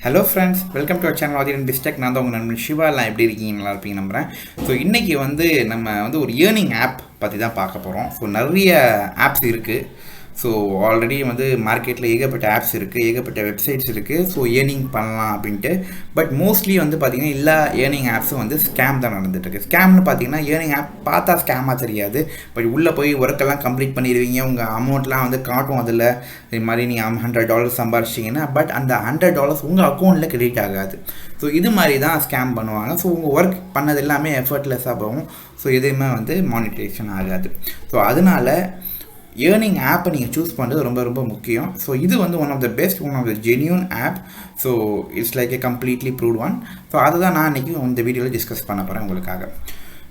Hello friends, welcome to our channel Athiranbiztech. நான் தான் உங்கள் நண்பன் சிவா. எல்லாம் எப்படி இருக்கீங்க? நல்லா இருப்பீங்க நம்புகிறேன். ஸோ இன்றைக்கி நம்ம ஒரு ஏர்னிங் ஆப் பற்றி தான் பார்க்க போகிறோம். ஸோ நிறைய ஆப்ஸ் இருக்குது. ஸோ ஆல்ரெடி மார்க்கெட்டில் ஏகப்பட்ட ஆப்ஸ் இருக்குது, ஏகப்பட்ட வெப்சைட்ஸ் இருக்குது. ஸோ ஏர்னிங் பண்ணலாம் அப்படின்ட்டு. பட் மோஸ்ட்லி பார்த்திங்கன்னா எல்லா ஏர்னிங் ஆப்ஸும் ஸ்கேம் தான் நடந்துகிட்ருக்கு. ஸ்கேம்னு பார்த்தீங்கன்னா ஏர்னிங் ஆப் பார்த்தா ஸ்கேமாக தெரியாது. பட் உள்ளே போய் ஒர்க்கெல்லாம் கம்ப்ளீட் பண்ணிடுவீங்க. உங்கள் அமௌண்ட்லாம் காட்டும். அதில் இது மாதிரி நீங்கள் $100 சம்பாரிச்சிங்கன்னா பட் அந்த $100 உங்கள் அக்கௌண்ட்டில் கிரெடிட் ஆகாது. ஸோ இது மாதிரி தான் ஸ்கேம் பண்ணுவாங்க. ஸோ உங்கள் ஒர்க் பண்ணது எல்லாமே எஃபர்ட்லெஸ்ஸாக போகும். ஸோ எதுவுமே மானிட்டேஷன் ஆகாது. ஸோ அதனால் ஏர்னிங் ஆப்பை நீங்கள் சூஸ் பண்ணுறது ரொம்ப ரொம்ப முக்கியம். ஸோ இது one of the best, one of the genuine app. So it's like a completely proved one. So அதுதான் நான் இன்றைக்கி இந்த வீடியோவில் டிஸ்கஸ் பண்ண போகிறேன் உங்களுக்காக.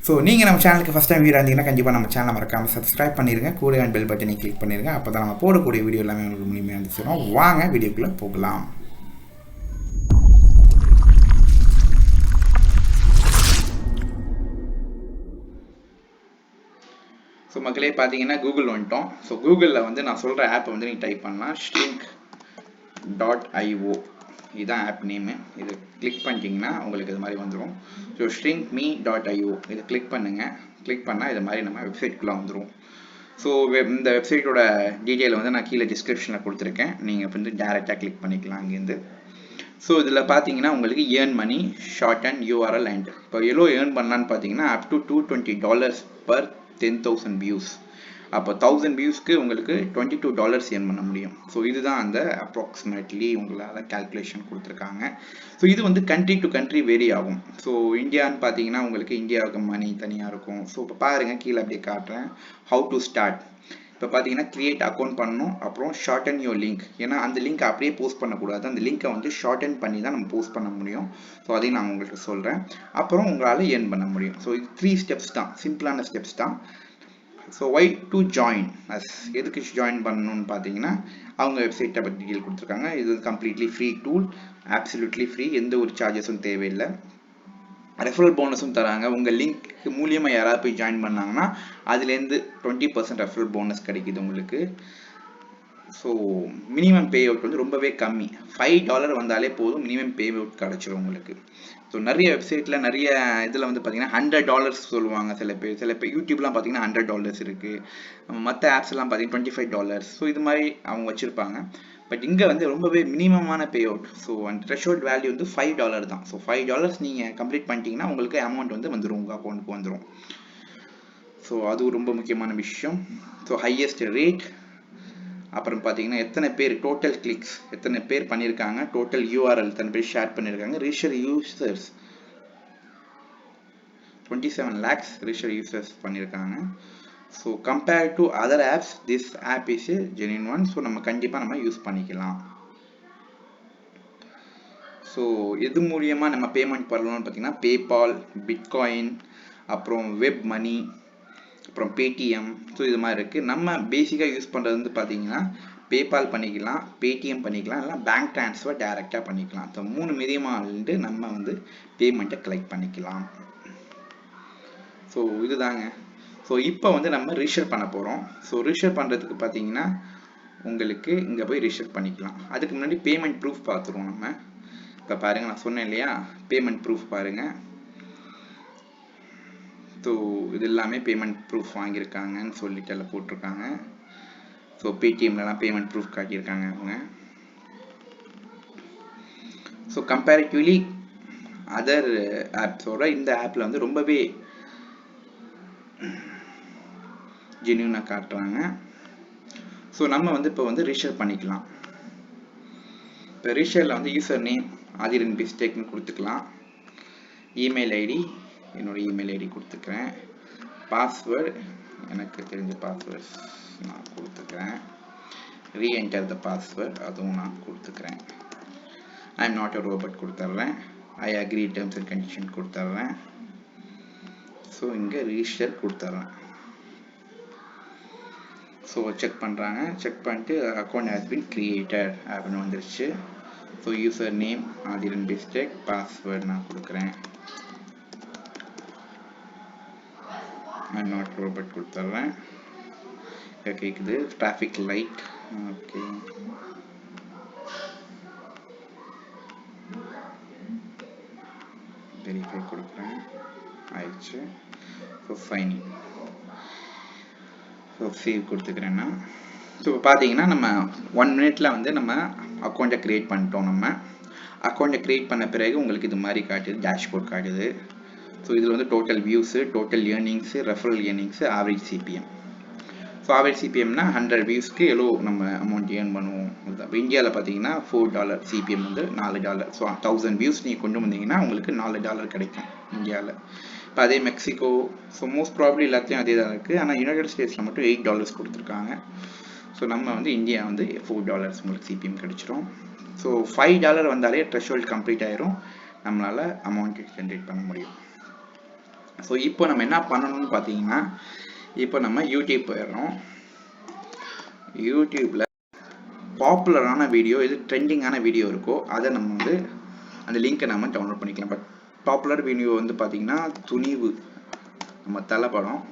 ஸோ நீங்கள் நம்ம சேனலுக்கு ஃபஸ்ட் டைம் வீடியோ இருந்தீங்கன்னா கண்டிப்பாக நம்ம சேனலை மறக்காமல் சப்ஸ்கிரைப் பண்ணிடுங்க. கூட பெல் பட்டனை கிளிக் பண்ணிடுங்க. அப்போ தான் நம்ம போடக்கூடிய வீடியோ எல்லாமே உங்களுக்கு முழுமையாக இருந்துச்சுன்னா வாங்க வீடியோக்குள்ளே போகலாம். ஸோ மக்களே பார்த்தீங்கன்னா கூகுள் வந்துட்டோம். ஸோ கூகுளில் நான் சொல்கிற ஆப்பை நீங்கள் டைப் பண்ணலாம். shrink.io இதுதான் ஆப் நேமு. இது கிளிக் பண்ணிட்டீங்கன்னா உங்களுக்கு இது மாதிரி வந்துடும். ஸோ shrinkme.io இதை கிளிக் பண்ணுங்கள். கிளிக் பண்ணால் இது மாதிரி நம்ம வெப்சைட்குள்ளே வந்துடும். ஸோ இந்த வெப்சைட்டோட டீட்டெயில் நான் கீழே டிஸ்கிரிப்ஷனில் கொடுத்துருக்கேன். நீங்கள் டேரெக்டாக கிளிக் பண்ணிக்கலாம் அங்கேருந்து. ஸோ இதில் பார்த்தீங்கன்னா உங்களுக்கு earn money, short and URL and இப்போ எவ்வளோ ஏர்ன் பண்ணலான்னு பார்த்தீங்கன்னா அப் டு $220 per 10,000 வியூஸ். அப்போ 1000 வியூஸ்க்கு உங்களுக்கு $22 ஏர்ன் பண்ண முடியும். ஸோ இதுதான் அந்த அப்ராக்சிமேட்லி உங்களால் கால்குலேஷன் கொடுத்துருக்காங்க. ஸோ இது கண்ட்ரி டு கண்ட்ரி வேரி ஆகும். ஸோ இந்தியான்னு பார்த்தீங்கன்னா உங்களுக்கு இந்தியாவுக்கு மணி தனியாக இருக்கும். ஸோ இப்போ பாருங்கள் கீழே அப்படியே காட்டுறேன். How to start. இப்போ பார்த்தீங்கன்னா கிரியேட் அக்கௌண்ட் பண்ணணும். அப்புறம் ஷார்டன் யோர் லிங்க். ஏன்னா அந்த லிங்க் அப்படியே போஸ்ட் பண்ணக்கூடாது. அந்த லிங்க்கை ஷார்டன் பண்ணி தான் நம்ம போஸ்ட் பண்ண முடியும். ஸோ அதையும் நான் உங்களுக்கு சொல்கிறேன். அப்புறம் உங்களால் ஏர்ன் பண்ண முடியும். ஸோ இது 3 ஸ்டெப்ஸ் தான், சிம்பிளான ஸ்டெப்ஸ் தான். ஸோ ஒய் டு ஜாயின் எதுக்கு ஜாயின் பண்ணணும்னு பார்த்தீங்கன்னா அவங்க வெப்சைட்டை பற்றி டீட்டெயில் கொடுத்துருக்காங்க. இது completely free tool, absolutely free, எந்த ஒரு சார்ஜஸும் தேவையில்லை. ரெஃபரல் போனஸும் தராங்க. உங்கள் லிங்க் மூலியமாக யாராவது போய் ஜாயின் பண்ணாங்கன்னா அதுலேருந்து 20% ரெஃபரல் போனஸ் கிடைக்குது உங்களுக்கு. ஸோ மினிமம் பே அவுட் ரொம்பவே கம்மி. $5 வந்தாலே போதும், மினிமம் பே அவுட் கிடச்சிரும் உங்களுக்கு. ஸோ நிறைய வெப்சைட்டில் நிறைய இதில் பார்த்தீங்கன்னா $100 சொல்லுவாங்க. சில பேர் யூடியூப்லாம் பார்த்தீங்கன்னா $100 இருக்குது. மற்ற ஆப்ஸ்லாம் பார்த்தீங்கன்னா $25. ஸோ இது மாதிரி அவங்க வச்சுருப்பாங்க. பட் இங்கே ரொம்பவே மினிமமான பே அவுட். ஸோ அந்த த்ரெஷோல்ட் வேல்யூ $5 தான். ஸோ $5 நீங்கள் கம்ப்ளீட் பண்ணிட்டீங்கன்னா உங்களுக்கு அமௌண்ட் வந்துடும், உங்கள் அக்கௌண்ட்டுக்கு வந்துடும். ஸோ அது ரொம்ப முக்கியமான விஷயம். ஸோ ஹையஸ்ட் ரேட், அப்புறம் பார்த்தீங்கன்னா எத்தனை பேர் டோட்டல் கிளிக்ஸ், எத்தனை பேர் பண்ணியிருக்காங்க, டோட்டல் URL எத்தனை பேர் ஷேர் பண்ணியிருக்காங்க, register users 27 lakhs register users பண்ணியிருக்காங்க. So compare to other apps this app is a genuine one. So நம்ம கண்டிப்பாக நம்ம யூஸ் பண்ணிக்கலாம். ஸோ எது மூலியமாக நம்ம பேமெண்ட் பண்ணலாம்னு பார்த்தீங்கன்னா பேபால், பிட்காயின், அப்புறம் வெப் மணி, அப்புறம் பேடிஎம். ஸோ இது மாதிரி இருக்குது. நம்ம பேசிக்காக யூஸ் பண்ணுறது பார்த்தீங்கன்னா பேபால் பண்ணிக்கலாம், பேடிஎம் பண்ணிக்கலாம், இல்லை பேங்க் ட்ரான்ஸ்ஃபர் டைரெக்டாக பண்ணிக்கலாம். ஸோ 3 மீடியமாக நம்ம பேமெண்ட்டை கலெக்ட் பண்ணிக்கலாம். ஸோ இதுதாங்க. ஸோ இப்போ நம்ம ரிஜிஸ்டர் பண்ண போகிறோம். ஸோ ரிஜிஸ்டர் பண்ணுறதுக்கு பார்த்தீங்கன்னா உங்களுக்கு இங்கே போய் ரிஜிஸ்டர் பண்ணிக்கலாம். அதுக்கு முன்னாடி பேமெண்ட் ப்ரூஃப் பார்த்துருவோம் நம்ம. இப்போ பாருங்கள், நான் சொன்னேன் இல்லையா, பேமெண்ட் ப்ரூஃப் பாருங்கள். ஸோ இது எல்லாமே பேமெண்ட் ப்ரூஃப் வாங்கியிருக்காங்கன்னு சொல்லிட்டு எல்லாம் போட்டிருக்காங்க. ஸோ பேடிஎம்லலாம் பேமெண்ட் ப்ரூஃப் காட்டியிருக்காங்க அவங்க. ஸோ கம்பேரிட்டிவ்லி அதர் ஆப்ஸோட இந்த ஆப்பில் ரொம்பவே ஜென்யூனாக காட்டுறாங்க. ஸோ நம்ம இப்போ ரிஜிஸ்டர் பண்ணிக்கலாம். இப்போ ரிஜிஸ்டரில் யூசர் நேம் Athiranbiztechனு கொடுத்துக்கலாம். இமெயில் ஐடி, என்னோடய இமெயில் ஐடி கொடுத்துக்கிறேன். பாஸ்வேர்டு எனக்கு தெரிஞ்ச பாஸ்வேர்ட் நான் கொடுத்துக்கிறேன். ரீஎன்டர் த பாஸ்வேர்ட் அதுவும் நான் கொடுத்துக்கிறேன். I am not a robot கொடுத்துட்றேன். I agree terms and condition கொடுத்துட்றேன். ஸோ இங்கே ரிஜிஸ்டர் கொடுத்துட்றேன். ஸோ செக் பண்ணுறாங்க. செக் பண்ணிட்டு அக்கௌண்ட் ஹேஸ் பின் கிரியேட்டட் அப்படின்னு வந்துருச்சு. So user name Athiranbiztech, password நான் கொடுக்குறேன். ஐ நாட் ரோபோட் கொடுத்துட்றேன். கேட்குது டிராஃபிக் லைட். ஓகே, வெரிஃபை கொடுக்குறேன், ஆயிடுச்சு. ஸோ சைனிங், ஸோ சேவ் கொடுத்துக்கிறேன்னா, ஸோ இப்போ பார்த்தீங்கன்னா நம்ம 1 minute வந்து நம்ம அக்கௌண்ட்டை க்ரியேட் பண்ணிட்டோம். நம்ம அக்கௌண்ட்டை க்ரியேட் பண்ண பிறகு உங்களுக்கு இது மாதிரி காட்டுது, டேஷ்போர்ட் காட்டுது. ஸோ இதில் வந்து total views, total earnings, referral earnings, average CPM. So average சிபிஎம்னா 100 வியூஸ்க்கு எவ்வளோ நம்ம அமௌண்ட் ஏர்ன் பண்ணுவோம். இப்போ இந்தியாவில் பார்த்தீங்கன்னா $4 சிபிஎம் வந்து $4. ஸோ 1000 வியூஸ் நீங்கள் கொண்டு வந்தீங்கன்னா உங்களுக்கு $4 கிடைக்கும் இந்தியாவில். இப்போ அதே மெக்சிகோ, ஸோ மோஸ்ட் ப்ராப்ளி எல்லாத்தையும் அதே தான் இருக்குது. ஆனால் யுனைடெட் ஸ்டேட்ஸில் மட்டும் $8 கொடுத்துருக்காங்க. ஸோ நம்ம வந்து இந்தியா வந்து $4 உங்களுக்கு சிபிஎம் கிடைச்சிரும். ஸோ $5 வந்தாலே த்ரெஷ்ஹோல்ட் கம்ப்ளீட் ஆயிரும், நம்மளால் அமௌண்ட் ஜென்ரேட் பண்ண முடியும். ஸோ இப்போ நம்ம என்ன பண்ணணும்னு பார்த்தீங்கன்னா, இப்போ நம்ம யூடியூப் போயிடுறோம். யூடியூப்பில் பாப்புலரான வீடியோ, எது ட்ரெண்டிங்கான வீடியோ இருக்கோ அதை நம்ம வந்து அந்த லிங்கை நம்ம டவுன்லோட் பண்ணிக்கலாம். பட் பாப்புலர் வீடியோ வந்து பார்த்தீங்கன்னா துணிவு, நம்ம தலை படம்.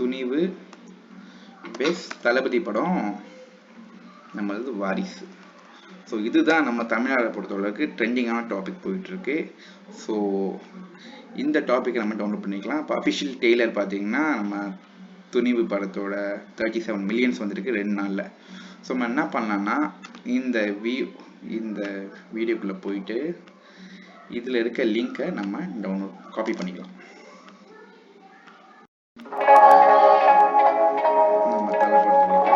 துணிவு பேஸ் தளபதி படம், நம்மளது வாரிசு. ஸோ இதுதான் நம்ம தமிழ்நாடை பொறுத்தளவுக்கு ட்ரெண்டிங்கான டாபிக் போயிட்டுருக்கு. ஸோ இந்த டாப்பிக்கை நம்ம டவுன்லோட் பண்ணிக்கலாம். இப்போ அஃபிஷியல் டெய்லர் பார்த்தீங்கன்னா நம்ம துணிவு படத்தோட 37 மில்லியன்ஸ் வந்துருக்கு 2 நாளில். ஸோ நம்ம என்ன பண்ணலாம்னா, இந்த வீடியோக்குள்ளே போயிட்டு இதில் இருக்க லிங்கை நம்ம டவுன்லோட் காப்பி பண்ணிக்கலாம். நம்ம தலைப்படுத்த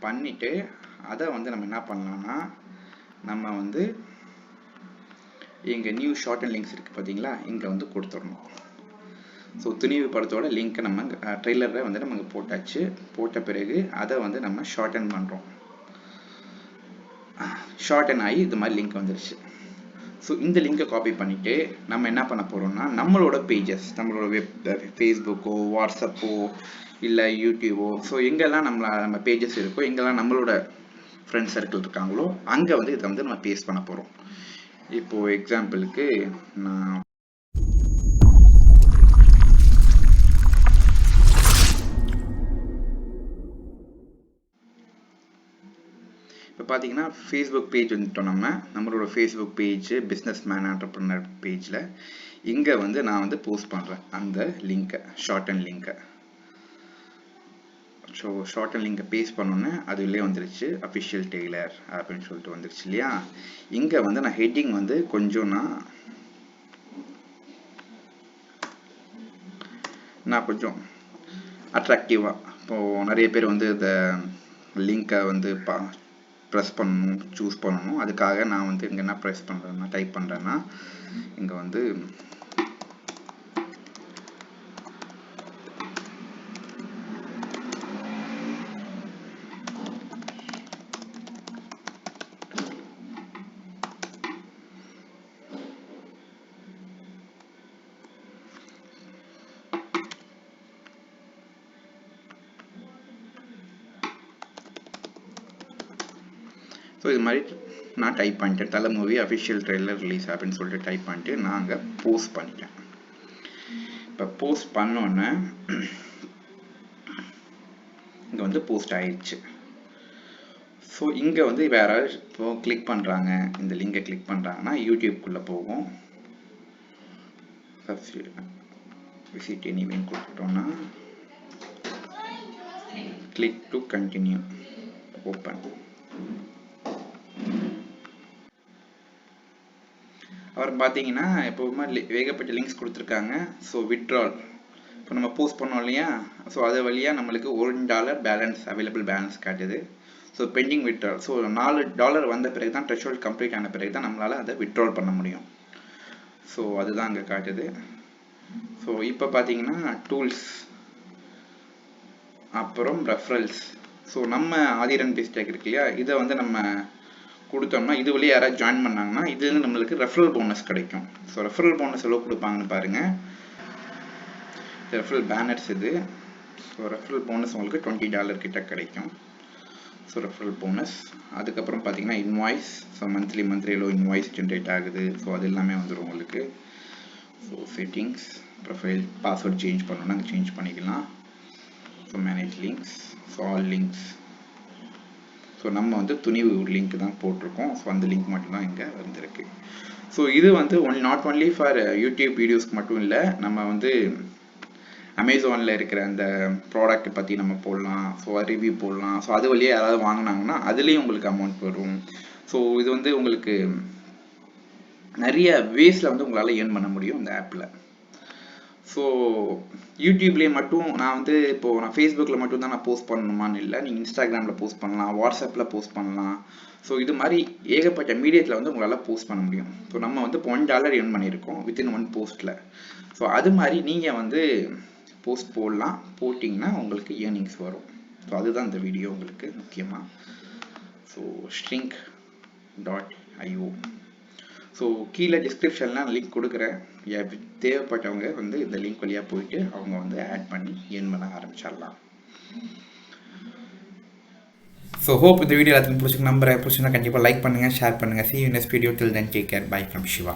பண்ணிவிட்டு அதை வந்து நம்ம என்ன பண்ணலாம்னா, நம்ம வந்து இங்கே நியூ ஷார்ட் அண்ட் லிங்க்ஸ் இருக்குது பார்த்தீங்களா, இங்கே வந்து கொடுத்துடணும். ஸோ துணிவு படத்தோட லிங்க்கை நம்ம ட்ரெய்லரில் வந்து நம்ம போட்டாச்சு. போட்ட பிறகு அதை வந்து நம்ம ஷார்ட் அண்ட் பண்ணுறோம். ஷார்ட் அண்ட் ஆகி இது மாதிரி லிங்க் வந்துருச்சு. ஸோ இந்த லிங்கை காப்பி பண்ணிவிட்டு நம்ம என்ன பண்ண போகிறோம்னா, நம்மளோட பேஜஸ், நம்மளோட ஃபேஸ்புக்கோ, வாட்ஸ்அப்போ, இல்லை யூடியூபோ, ஸோ எங்கெல்லாம் நம்ம பேஜஸ் இருக்கோ, எங்கெல்லாம் நம்மளோட ஃப்ரெண்ட் சர்க்கிள் இருக்காங்களோ அங்கே வந்து இதை வந்து நம்ம பேஸ்ட் பண்ண போகிறோம். இப்போது எக்ஸாம்பிளுக்கு நான் இப்போ பார்த்தீங்கன்னா ஃபேஸ்புக் பேஜ் வந்துட்டோம். நம்மளோட Facebook page business man entrepreneur பேஜில் இங்கே வந்து நான் வந்து போஸ்ட் பண்ணுறேன் அந்த லிங்கை, ஷார்ட் அண்ட் லிங்கை. ஸோ ஷார்ட் அண்ட் லிங்கை பேஸ்ட் பண்ணோன்னே அதுலேயே வந்துருச்சு அஃபிஷியல் டெய்லர் அப்படின்னு சொல்லிட்டு வந்துருச்சு இல்லையா. இங்கே வந்து நான் ஹெட்டிங் வந்து கொஞ்சம் நான் கொஞ்சம் அட்ராக்டிவாக, இப்போது நிறைய பேர் வந்து இந்த லிங்கை வந்து ப்ரெஸ் பண்ணணும், சூஸ் பண்ணணும். அதுக்காக நான் வந்து இங்கே என்ன ப்ரெஸ் பண்ணுறேன்னா, டைப் பண்ணுறேன்னா இங்கே வந்து ஸோ இது மாதிரி நான் டைப் பண்ணிட்டேன், தலை மூவி அஃபிஷியல் ட்ரெய்லர் ரிலீஸ் அப்படின்னு சொல்லிட்டு டைப் பண்ணிட்டு நான் அங்கே போஸ்ட் பண்ணிட்டேன். இப்போ போஸ்ட் பண்ணோன்னே இங்கே வந்து போஸ்ட் ஆயிடுச்சு. ஸோ இங்கே வந்து வேற இப்போ கிளிக் பண்ணுறாங்க, இந்த லிங்கை கிளிக் பண்ணுறாங்கன்னா யூடியூப்குள்ளே போகும். விசிட் எனிவேன்னு கொடுத்துட்டோம்னா கிளிக் டு கண்டினியூ, ஓப்பன். அப்புறம் பார்த்தீங்கன்னா எப்போவுமே ஏகப்பட்ட லிங்க்ஸ் கொடுத்துருக்காங்க. ஸோ விட்ரால், இப்போ நம்ம போஸ்ட் பண்ணோம் இல்லையா, ஸோ அது வழியாக நம்மளுக்கு $1 பேலன்ஸ், அவைலபிள் பேலன்ஸ் காட்டுது. ஸோ பெண்டிங் விட்ரால், ஸோ $4 வந்த பிறகு தான், த்ரெஷ்ஹோல்ட் கம்ப்ளீட் ஆன பிறகு தான் நம்மளால் அதை விட்ரால் பண்ண முடியும். ஸோ அதுதான் அங்கே காட்டுது. ஸோ இப்போ பார்த்தீங்கன்னா டூல்ஸ், அப்புறம் ரெஃபரல்ஸ். ஸோ நம்ம ஆதிரன் பிஸ்டெக் இருக்கு இல்லையா, இதை வந்து நம்ம கொடுத்தோம்னா இது வழியாக யாராவது ஜாயின் பண்ணாங்கன்னா இதுலேருந்து நம்மளுக்கு ரெஃபரல் போனஸ் கிடைக்கும். ஸோ ரெஃபரல் போனஸ் எவ்வளோ கொடுப்பாங்கன்னு பாருங்கள். ரெஃபரல் பேனர்ஸ் இது. ஸோ ரெஃபரல் போனஸ் உங்களுக்கு $20 கிட்ட கிடைக்கும். So referral bonus. அதுக்கப்புறம் பார்த்தீங்கன்னா இன்வாய்ஸ், ஸோ மந்த்லி எவ்வளோ இன்வாய்ஸ் ஜென்ரேட் ஆகுது, ஸோ அது எல்லாமே வந்துடும் உங்களுக்கு. So settings, profile, password change பண்ணணும்னா அங்கே சேஞ்ச் பண்ணிக்கலாம். So manage links, so all links, நம்ம வந்து துணிவு லிங்க் தான் போட்டிருக்கோம். ஸோ அந்த லிங்க் மட்டும்தான் இங்கே வந்திருக்கு. ஸோ இது வந்து நாட் ஒன்லி ஃபார் யூடியூப் வீடியோஸ்க்கு மட்டும் இல்லை, நம்ம வந்து அமேசானில் இருக்கிற அந்த ப்ராடக்ட் பற்றி நம்ம போடலாம். ஸோ ரிவ்யூ போடலாம். ஸோ அது வழியாக யாராவது வாங்கினாங்கன்னா அதுலேயும் உங்களுக்கு அமௌண்ட் வரும். ஸோ இது வந்து உங்களுக்கு நிறைய வேஸில் வந்து உங்களால் ஏர்ன் பண்ண முடியும் இந்த ஆப்பில். ஸோ யூடியூப்லேயே மட்டும் நான் வந்து இப்போது நான் ஃபேஸ்புக்கில் மட்டும் தான் நான் போஸ்ட் பண்ணணுமான்னு இல்லை, நீங்கள் இன்ஸ்டாகிராமில் போஸ்ட் பண்ணலாம், வாட்ஸ்அப்பில் போஸ்ட் பண்ணலாம். ஸோ இது மாதிரி ஏகப்பட்ட மீடியத்தில் வந்து உங்களால் போஸ்ட் பண்ண முடியும். ஸோ நம்ம வந்து இப்போ $1 ஏர்ன் பண்ணியிருக்கோம் வித்தின் 1 போஸ்ட்டில். ஸோ அது மாதிரி நீங்கள் வந்து போஸ்ட் போடலாம், போட்டிங்கன்னா உங்களுக்கு ஏர்னிங்ஸ் வரும். ஸோ அதுதான் இந்த வீடியோ உங்களுக்கு முக்கியமாக. So shrink.io. ஸோ கீழே டிஸ்கிரிப்ஷன்லாம் லிங்க் கொடுக்குறேன். தேவைப்பட்டவங்க வந்து இந்த லிங்க் வழியாக போயிட்டு அவங்க வந்து ஆட் பண்ணி ஏர்ன் பண்ண ஆரம்பிச்சிடலாம். ஸோ ஹோப் இந்த வீடியோ எல்லாத்துக்கும் பிடிச்சிருக்கு நம்புறேன். பிடிச்சிருந்தா கண்டிப்பாக லைக் பண்ணுங்கள், ஷேர் பண்ணுங்கள். See you in next video. Till then, take care. Bye from Shiva.